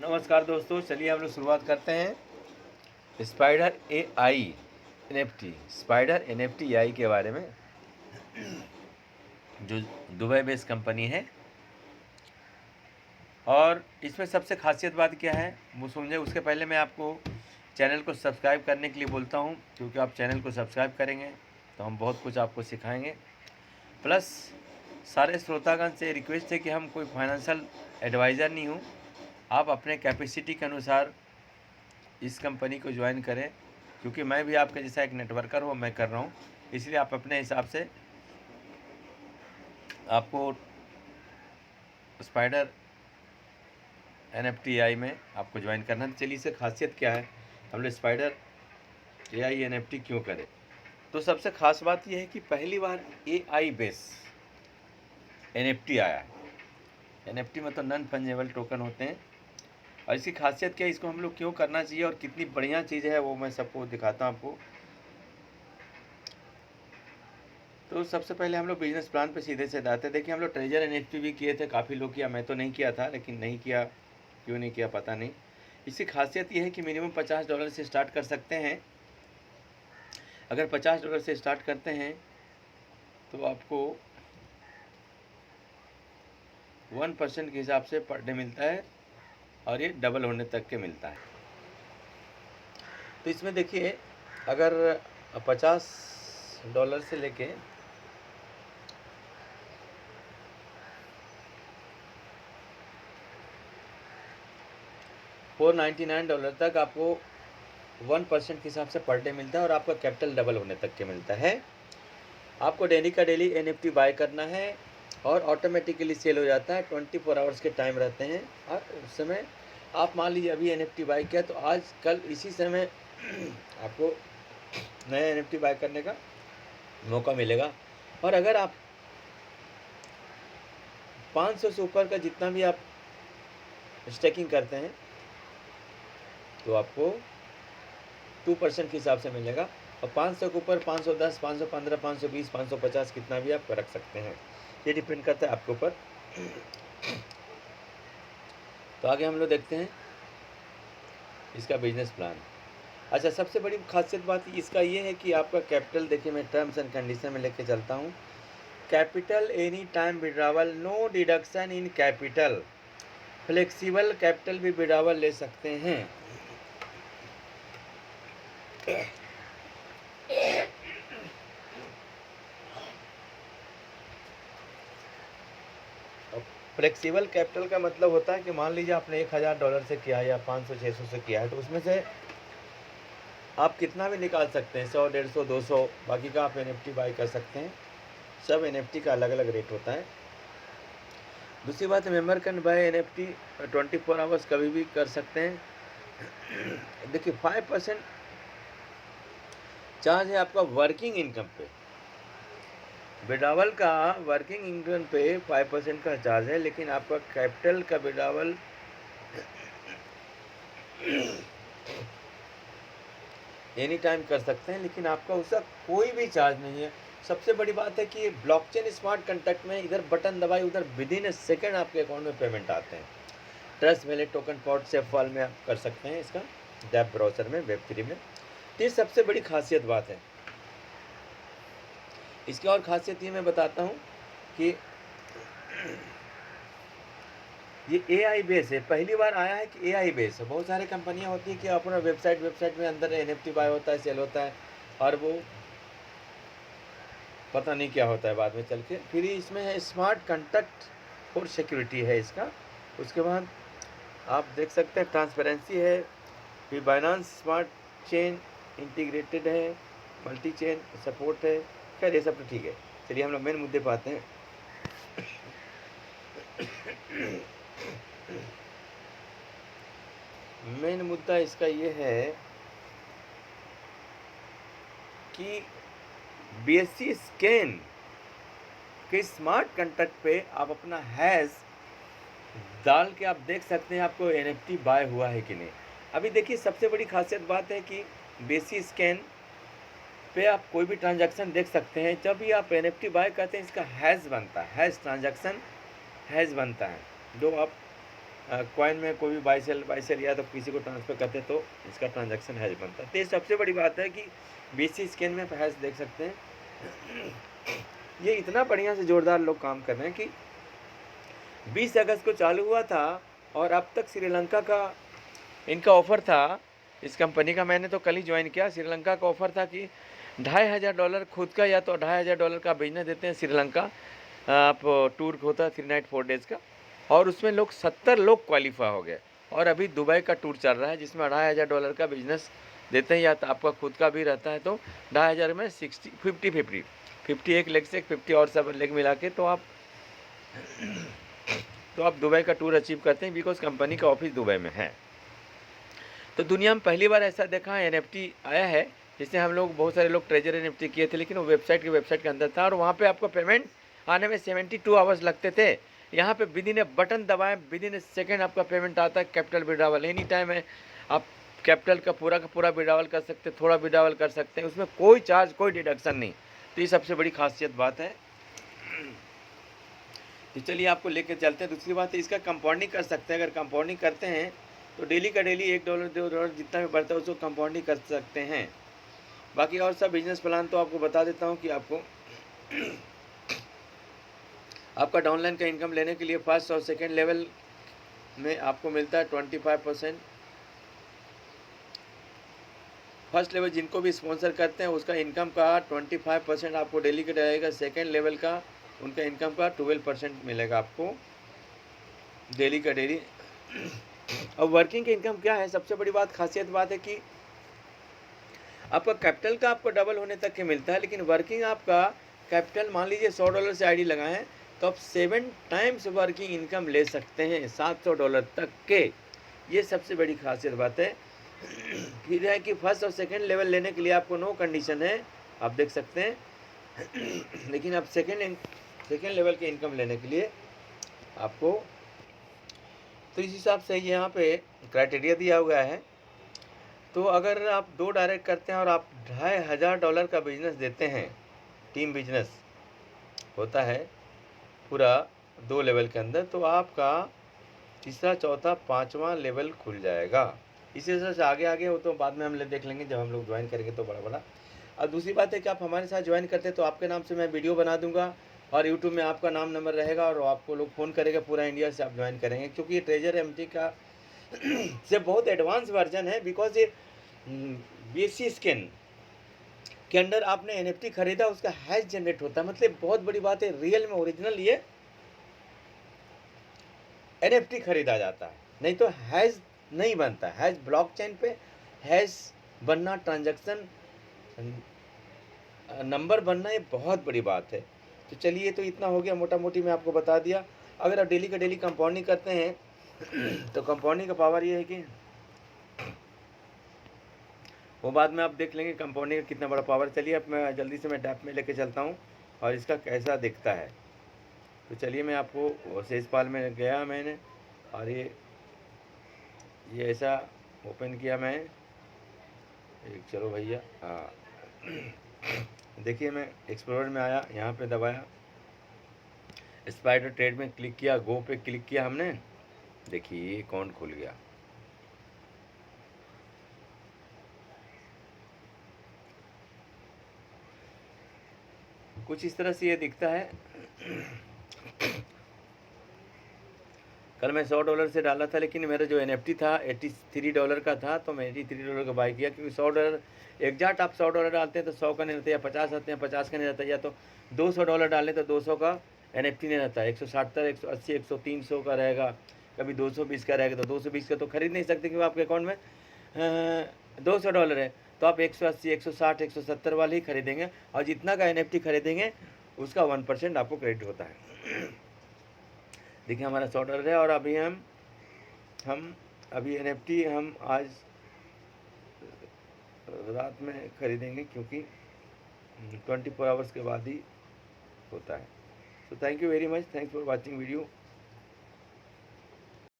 नमस्कार दोस्तों, चलिए हम लोग शुरुआत करते हैं spider AI NFT spider NFT AI के बारे में, जो दुबई बेस्ड कंपनी है। और इसमें सबसे खासियत बात क्या है वो समझे। उसके पहले मैं आपको चैनल को सब्सक्राइब करने के लिए बोलता हूँ, क्योंकि आप चैनल को सब्सक्राइब करेंगे तो हम बहुत कुछ आपको सिखाएंगे। प्लस सारे श्रोतागण से रिक्वेस्ट है कि हम कोई फाइनेंशियल एडवाइज़र नहीं हूँ, आप अपने कैपेसिटी के अनुसार इस कंपनी को ज्वाइन करें, क्योंकि मैं भी आपके जैसा एक नेटवर्कर हूँ, मैं कर रहा हूँ। इसलिए आप अपने हिसाब से आपको स्पाइडर एनएफटी एआई में आपको ज्वाइन करना है। चलिए इससे खासियत क्या है, हम लोग स्पाइडर एआई एनएफटी क्यों करें। तो सबसे खास बात यह है कि पहली बार एआई बेस एनएफटी आया है। एनएफटी में तो नॉन फंजेबल टोकन होते हैं, और इसकी खासियत क्या है, इसको हम लोग क्यों करना चाहिए और कितनी बढ़िया चीज़ है वो मैं सबको दिखाता हूँ आपको। तो सबसे पहले हम लोग बिजनेस प्लान पे सीधे से आते हैं। देखिए, हम लोग ट्रेजर एनएफटी भी किए थे, काफ़ी लोग किया, मैं तो नहीं किया था, लेकिन नहीं किया क्यों नहीं किया पता नहीं। इसकी खासियत ये है कि मिनिमम $50 से स्टार्ट कर सकते हैं। अगर $50 से स्टार्ट करते हैं तो आपको 1% के हिसाब से पर डे मिलता है, और ये डबल होने तक के मिलता है। तो इसमें देखिए, अगर $50 से लेके $499 तक आपको 1% के हिसाब से पर डे मिलता है, और आपका कैपिटल डबल होने तक के मिलता है। आपको डेली का डेली एनएफटी बाय करना है, और ऑटोमेटिकली सेल हो जाता है। 24 आवर्स के टाइम रहते हैं, और उस समय आप मान लीजिए अभी एनएफटी बाय किया तो आज कल इसी समय आपको नया एनएफटी बाय करने का मौका मिलेगा। और अगर आप 500 से ऊपर का जितना भी आप स्टेकिंग करते हैं तो आपको 2% के हिसाब से मिलेगा। और 500 के ऊपर 510, 515, 520, 550 कितना भी आप रख सकते हैं, ये डिपेंड करता है आपके ऊपर। तो आगे हम लोग देखते हैं इसका बिजनेस प्लान। अच्छा, सबसे बड़ी खासियत बात इसका ये है कि आपका कैपिटल, देखिए मैं टर्म्स एंड कंडीशन में लेके चलता हूँ। Capital any time withdrawal, no deduction in capital. Flexible capital भी विड्रावल ले सकते हैं। फ्लेक्सिबल कैपिटल का मतलब होता है कि मान लीजिए आपने $1000 से किया या 500-600 से किया है, तो उसमें से आप कितना भी निकाल सकते हैं, 100, 150, 200, बाकी का आप एनएफटी बाय कर सकते हैं। सब एनएफटी का अलग अलग रेट होता है। दूसरी बात, member can buy NFT 24 hours कभी भी कर सकते हैं। देखिए, 5% चार्ज है आपका वर्किंग इनकम पे। विड्रावल का वर्किंग इनकम पे 5% का चार्ज है, लेकिन आपका कैपिटल का विड्रावल एनी टाइम कर सकते हैं, लेकिन आपका उसका कोई भी चार्ज नहीं है। सबसे बड़ी बात है कि ब्लॉकचेन स्मार्ट कॉन्ट्रैक्ट में इधर बटन दबाई उधर विदिन ए सेकेंड आपके अकाउंट में पेमेंट आते हैं। ट्रस्ट वैलेट टोकन पॉट से फॉल में आप कर सकते हैं इसका, वेब ब्राउज़र में, वेब3 में। तो ये सबसे बड़ी खासियत बात है। इसकी और खासियत ये मैं बताता हूँ कि ये एआई बेस है, पहली बार आया है कि एआई बेस है। बहुत सारी कंपनियां होती हैं कि अपना वेबसाइट में अंदर एनएफटी बाय होता है, सेल होता है, और वो पता नहीं क्या होता है बाद में चल के। फिर इसमें है स्मार्ट कॉन्ट्रैक्ट फॉर सिक्योरिटी है इसका। उसके बाद आप देख सकते हैं ट्रांसपेरेंसी है, फिर बाइनांस स्मार्ट चेन इंटीग्रेटेड है, मल्टी चेन सपोर्ट है। खैर ये सब तो ठीक है। चलिए हम लोग मेन मुद्दे पर आते हैं। मेन मुद्दा इसका ये है कि बीएससी स्कैन के स्मार्ट कॉन्ट्रैक्ट पे आप अपना हैश डाल के आप देख सकते हैं आपको एनएफटी बाय हुआ है कि नहीं। अभी देखिए, सबसे बड़ी खासियत बात है कि बीएससी स्कैन पे आप कोई भी ट्रांजैक्शन देख सकते हैं। जब भी आप एनएफटी बाय करते हैं, इसका हैश बनता है, हैश ट्रांजैक्शन हैश बनता है, जो आप कॉइन में कोई भी बाई सेल या तो किसी को ट्रांसफ़र करते तो इसका ट्रांजैक्शन हैश बनता है। तो ये सबसे बड़ी बात है कि BSC स्कैन में हैश देख सकते हैं। ये इतना बढ़िया से ज़ोरदार लोग काम कर रहे हैं कि 20 अगस्त को चालू हुआ था और अब तक श्रीलंका का इनका ऑफ़र था, इस कंपनी का। मैंने तो कल ही ज्वाइन किया। श्रीलंका का ऑफ़र था कि $2500 खुद का या तो $2500 का बिजनेस देते हैं श्रीलंका। आप टूर होता है 3 नाइट 4 डेज़ का, और उसमें लोग 70 लोग क्वालिफाई हो गए। और अभी दुबई का टूर चल रहा है जिसमें $2500 का बिजनेस देते हैं, या तो आपका खुद का भी रहता है तो 2500 में 50 एक लेग से 50 और सब लेग मिला के तो आप दुबई का टूर अचीव करते हैं, बिकॉज कंपनी का ऑफिस दुबई में है। तो दुनिया में पहली बार ऐसा देखा है NFT आया है, जिससे हम लोग बहुत सारे लोग ट्रेजर NFT किए थे, लेकिन वो वेबसाइट के अंदर था और वहाँ पे आपको पेमेंट आने में 72 आवर्स लगते थे। यहाँ पे विदिन ए बटन दबाएं, विदिन ए सेकेंड आपका पेमेंट आता है। कैपिटल विड्रावल एनी टाइम है, आप कैपिटल का पूरा विड्रावल कर सकते हैं, थोड़ा विड्रावल कर सकते हैं, उसमें कोई चार्ज कोई डिडक्शन नहीं। तो ये सबसे बड़ी खासियत बात है। तो चलिए आपको लेकर चलते हैं। दूसरी बात है, इसका कंपाउंडिंग कर सकते हैं। अगर कंपाउंडिंग करते हैं तो डेली का डेली $1 $2 जितना भी बढ़ता है उसको कंपाउंडिंग कर सकते हैं। बाकी और सब बिजनेस प्लान तो आपको बता देता हूँ कि आपका डाउनलाइन का इनकम लेने के लिए फर्स्ट और सेकेंड लेवल में आपको मिलता है 25%। फर्स्ट लेवल जिनको भी स्पॉन्सर करते हैं उसका इनकम का 25% आपको डेली का रहेगा। सेकेंड लेवल का उनका इनकम का 12% मिलेगा आपको डेली का डेली। और वर्किंग का इनकम क्या है, सबसे बड़ी बात खासियत बात है कि आपका कैपिटल का आपको डबल होने तक के मिलता है, लेकिन वर्किंग आपका कैपिटल मान लीजिए $100 से आईडी लगाएं हैं तो आप 7 टाइम्स वर्किंग इनकम ले सकते हैं, $700 तक के। ये सबसे बड़ी खासियत बात है। फिर है कि फर्स्ट और सेकेंड लेवल लेने के लिए आपको नो कंडीशन है, आप देख सकते हैं। लेकिन आप सेकेंड लेवल के इनकम लेने के लिए आपको, तो इस हिसाब से यहाँ पे क्राइटेरिया दिया हुआ है। तो अगर आप 2 डायरेक्ट करते हैं और आप $2500 का बिजनेस देते हैं, टीम बिजनेस होता है पूरा 2 लेवल के अंदर, तो आपका तीसरा चौथा 5वां लेवल खुल जाएगा। इसी तरह से आगे वो तो बाद में हम देख लेंगे जब हम लोग ज्वाइन करेंगे तो बड़ा। और दूसरी बात है कि आप हमारे साथ ज्वाइन करते हैं तो आपके नाम से मैं वीडियो बना दूंगा और यूट्यूब में आपका नाम नंबर रहेगा और आपको लोग फ़ोन करेगा पूरा इंडिया से आप ज्वाइन करेंगे, क्योंकि ये ट्रेजर MT का से बहुत एडवांस वर्जन है। बिकॉज ये BSC स्कैन के अंदर आपने NFT खरीदा, उसका हैश जनरेट होता है। मतलब बहुत बड़ी बात है, रियल में ओरिजिनल ये NFT खरीदा जाता है, नहीं तो हैश नहीं बनता। हैश ब्लॉकचेन पे हैश बनना, ट्रांजैक्शन नंबर बनना, ये बहुत बड़ी बात है। तो चलिए, तो इतना हो गया, मोटा मोटी मैं आपको बता दिया। अगर आप डेली का डेली कंपाउंडिंग करते हैं तो कंपाउंडिंग का पावर ये है कि वो बाद में आप देख लेंगे कंपाउंडिंग का कितना बड़ा पावर। चलिए अब मैं जल्दी से मैं डैप में लेके चलता हूँ और इसका कैसा दिखता है। तो चलिए मैं आपको सेजपाल में गया मैंने और ये ऐसा ओपन किया मैं। चलो भैया, हाँ देखिए मैं एक्सप्लोरर में आया, यहाँ पे दबाया, स्पाइडर ट्रेड में क्लिक किया, गो पे क्लिक किया हमने। देखिए ये अकाउंट खुल गया। कुछ इस तरह से ये दिखता है। कल मैं $100 से डाला था, लेकिन मेरा जो NFT था $83 का था, तो मैं $83 का बाई किया, क्योंकि $100 एग्जैक्ट आप $100 डालते हैं तो 100 का नहीं रहता, या 50 आते हैं 50 का नहीं रहता, या तो $200 डालें तो 200 का NFT नहीं रहता। 170 180 100 300 का रहेगा, कभी 220 का रहेगा। तो 220 का तो खरीद नहीं सकते क्योंकि आपके अकाउंट में $200 है, तो आप 180 160 170 वाले ही खरीदेंगे, और जितना का NFT खरीदेंगे उसका 1% आपको क्रेडिट होता है। देखिए हमारा $100 है, और अभी हम अभी NFT हम आज रात में खरीदेंगे, क्योंकि 24 आवर्स के बाद ही होता है। तो thank you very much, thanks for watching video.